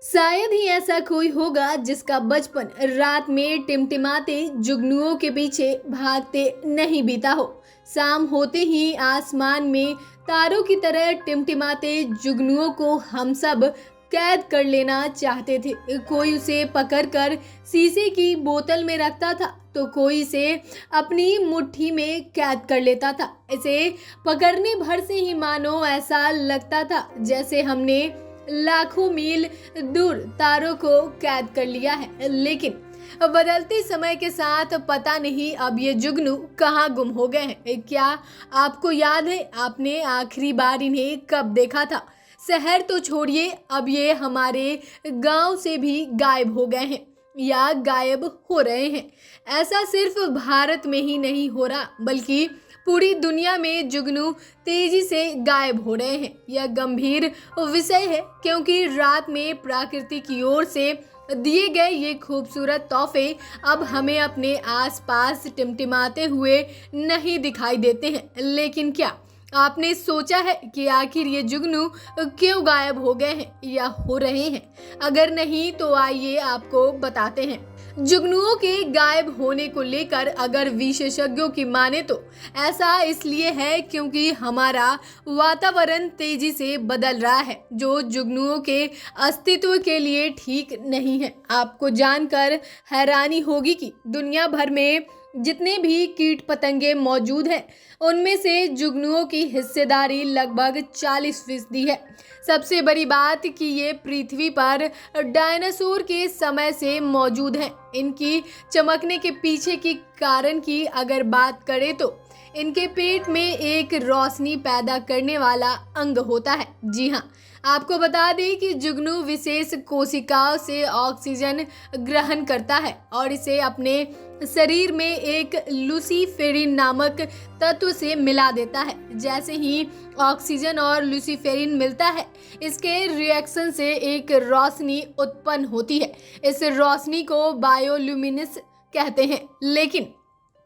शायद ही ऐसा कोई होगा जिसका बचपन रात में टिमटिमाते जुगनुओं के पीछे भागते नहीं बीता हो। शाम होते ही आसमान में तारों की तरह टिमटिमाते जुगनुओं को हम सब कैद कर लेना चाहते थे। कोई उसे पकड़कर शीशे की बोतल में रखता था तो कोई इसे अपनी मुट्ठी में कैद कर लेता था। इसे पकड़ने भर से ही मानो ऐसा लगता था जैसे हमने लाखों मील दूर तारों को कैद कर लिया है। लेकिन बदलते समय के साथ पता नहीं अब ये जुगनू कहाँ गुम हो गए हैं। क्या आपको याद है आपने आखिरी बार इन्हें कब देखा था? शहर तो छोड़िए, अब ये हमारे गांव से भी गायब हो गए हैं या गायब हो रहे हैं। ऐसा सिर्फ भारत में ही नहीं हो रहा बल्कि पूरी दुनिया में जुगनू तेजी से गायब हो रहे हैं। यह गंभीर विषय है क्योंकि रात में प्रकृति की ओर से दिए गए ये खूबसूरत तोहफे अब हमें अपने आसपास टिमटिमाते हुए नहीं दिखाई देते हैं। लेकिन क्या आपने सोचा है कि आखिर ये जुगनू क्यों गायब हो गए हैं या हो रहे हैं? अगर नहीं तो आइए आपको बताते हैं। जुगनुओं के गायब होने को लेकर अगर विशेषज्ञों की माने तो ऐसा इसलिए है क्योंकि हमारा वातावरण तेजी से बदल रहा है जो जुगनुओं के अस्तित्व के लिए ठीक नहीं है। आपको जानकर हैरानी होगी कि दुनिया भर में जितने भी कीट पतंगे मौजूद हैं उनमें से जुगनुओं की हिस्सेदारी लगभग 40% है। सबसे बड़ी बात कि ये पृथ्वी पर डायनासोर के समय से मौजूद हैं। इनकी चमकने के पीछे की कारण की अगर बात करें तो इनके पेट में एक रोशनी पैदा करने वाला अंग होता है। जी हाँ, आपको बता दें कि जुगनू विशेष कोशिकाओं से ऑक्सीजन ग्रहण करता है और इसे अपने शरीर में एक लूसीफेरिन नामक तत्व से मिला देता है। जैसे ही ऑक्सीजन और लूसीफेरिन मिलता है इसके रिएक्शन से एक रोशनी उत्पन्न होती है। इस रोशनी को बायोल्यूमिनेंस कहते हैं। लेकिन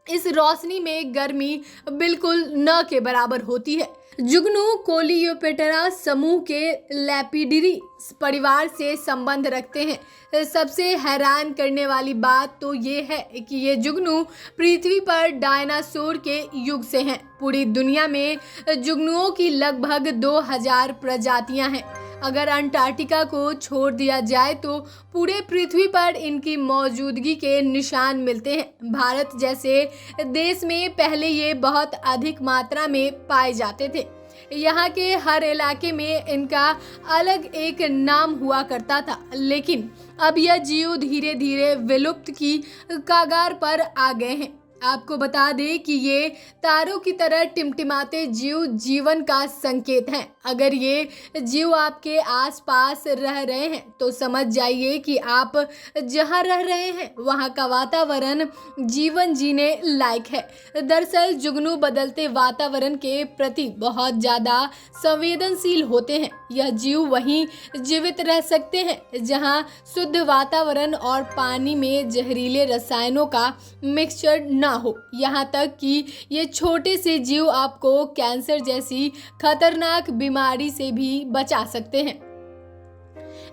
इस रोशनी में गर्मी बिल्कुल न के बराबर होती है। जुगनू कोलियोपेटरा समूह के लैपिडरी परिवार से संबंध रखते हैं। सबसे हैरान करने वाली बात तो ये है कि ये जुगनू पृथ्वी पर डायनासोर के युग से हैं। पूरी दुनिया में जुगनुओं की लगभग 2000 प्रजातियां हैं। अगर अंटार्कटिका को छोड़ दिया जाए तो पूरे पृथ्वी पर इनकी मौजूदगी के निशान मिलते हैं। भारत जैसे देश में पहले ये बहुत अधिक मात्रा में पाए जाते थे। यहाँ के हर इलाके में इनका अलग एक नाम हुआ करता था। लेकिन अब यह जीव धीरे धीरे विलुप्त की कगार पर आ गए हैं। आपको बता दें कि ये तारों की तरह टिमटिमाते जीव जीवन का संकेत हैं। अगर ये जीव आपके आसपास रह रहे हैं तो समझ जाइए कि आप जहां रह रहे हैं वहां का वातावरण जीवन जीने लायक है। दरअसल जुगनू बदलते वातावरण के प्रति बहुत ज़्यादा संवेदनशील होते हैं। यह जीव वहीं जीवित रह सकते हैं जहां शुद्ध वातावरण और पानी में जहरीले रसायनों का मिक्सचर ना हो। यहाँ तक कि ये छोटे से जीव आपको कैंसर जैसी खतरनाक बीमारी से भी बचा सकते हैं।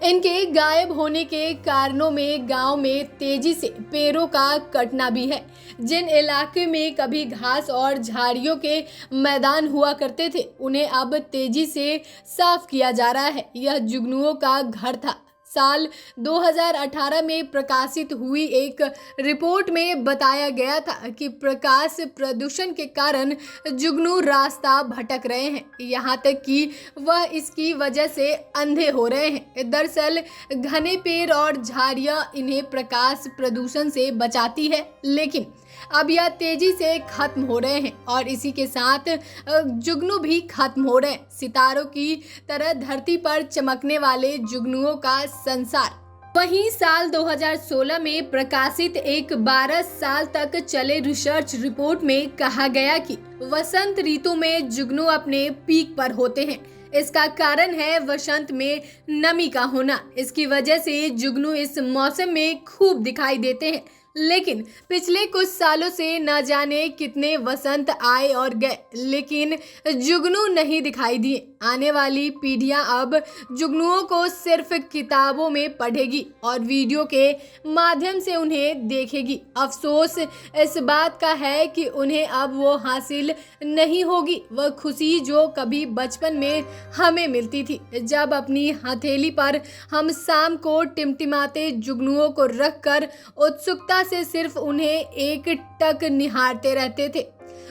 इनके गायब होने के कारणों में गांव में तेजी से पेड़ों का कटना भी है। जिन इलाके में कभी घास और झाड़ियों के मैदान हुआ करते थे उन्हें अब तेजी से साफ किया जा रहा है। यह जुगनुओं का घर था। साल 2018 में प्रकाशित हुई एक रिपोर्ट में बताया गया था कि प्रकाश प्रदूषण के कारण जुगनू रास्ता भटक रहे हैं, यहाँ तक कि वह इसकी वजह से अंधे हो रहे हैं। दरअसल घने पेड़ और झाड़ियाँ इन्हें प्रकाश प्रदूषण से बचाती है, लेकिन अब यह तेजी से खत्म हो रहे हैं और इसी के साथ जुगनू भी खत्म हो रहे हैं। सितारों की तरह धरती पर चमकने वाले जुगनुओं का संसार। वहीं साल 2016 में प्रकाशित एक 12 साल तक चले रिसर्च रिपोर्ट में कहा गया कि वसंत ऋतु में जुगनू अपने पीक पर होते हैं। इसका कारण है वसंत में नमी का होना। इसकी वजह से जुगनू इस मौसम में खूब दिखाई देते हैं। लेकिन पिछले कुछ सालों से न जाने कितने वसंत आए और गए, लेकिन जुगनू नहीं दिखाई दिए। आने वाली पीढ़ियां अब जुगनुओं को सिर्फ किताबों में पढ़ेगी और वीडियो के माध्यम से उन्हें देखेगी। अफसोस इस बात का है कि उन्हें अब वो हासिल नहीं होगी वह खुशी जो कभी बचपन में हमें मिलती थी, जब अपनी हथेली पर हम शाम को टिमटिमाते जुगनुओं को रखकर उत्सुकता से सिर्फ उन्हें एक टक निहारते रहते थे।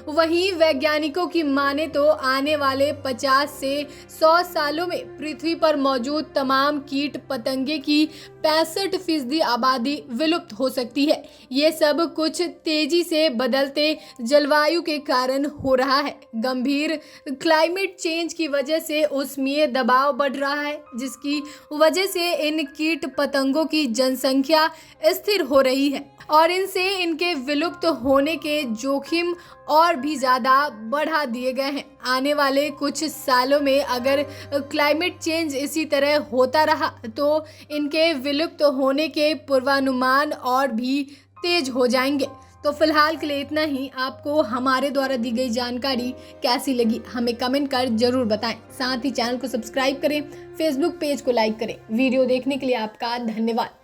वहीं वैज्ञानिकों की माने तो आने वाले 50 से 100 सालों में पृथ्वी पर मौजूद तमाम कीट पतंगे की 65% आबादी विलुप्त हो सकती है। ये सब कुछ तेजी से बदलते जलवायु के कारण हो रहा है। गंभीर क्लाइमेट चेंज की वजह से ऊष्मीय दबाव बढ़ रहा है, जिसकी वजह से इन कीट पतंगों की जनसंख्या स्थिर हो रही है और इनसे इनके विलुप्त होने के जोखिम और भी ज़्यादा बढ़ा दिए गए हैं। आने वाले कुछ सालों में अगर क्लाइमेट चेंज इसी तरह होता रहा तो इनके विलुप्त होने के पूर्वानुमान और भी तेज हो जाएंगे। तो फिलहाल के लिए इतना ही। आपको हमारे द्वारा दी गई जानकारी कैसी लगी हमें कमेंट कर जरूर बताएं। साथ ही चैनल को सब्सक्राइब करें, फेसबुक पेज को लाइक करें। वीडियो देखने के लिए आपका धन्यवाद।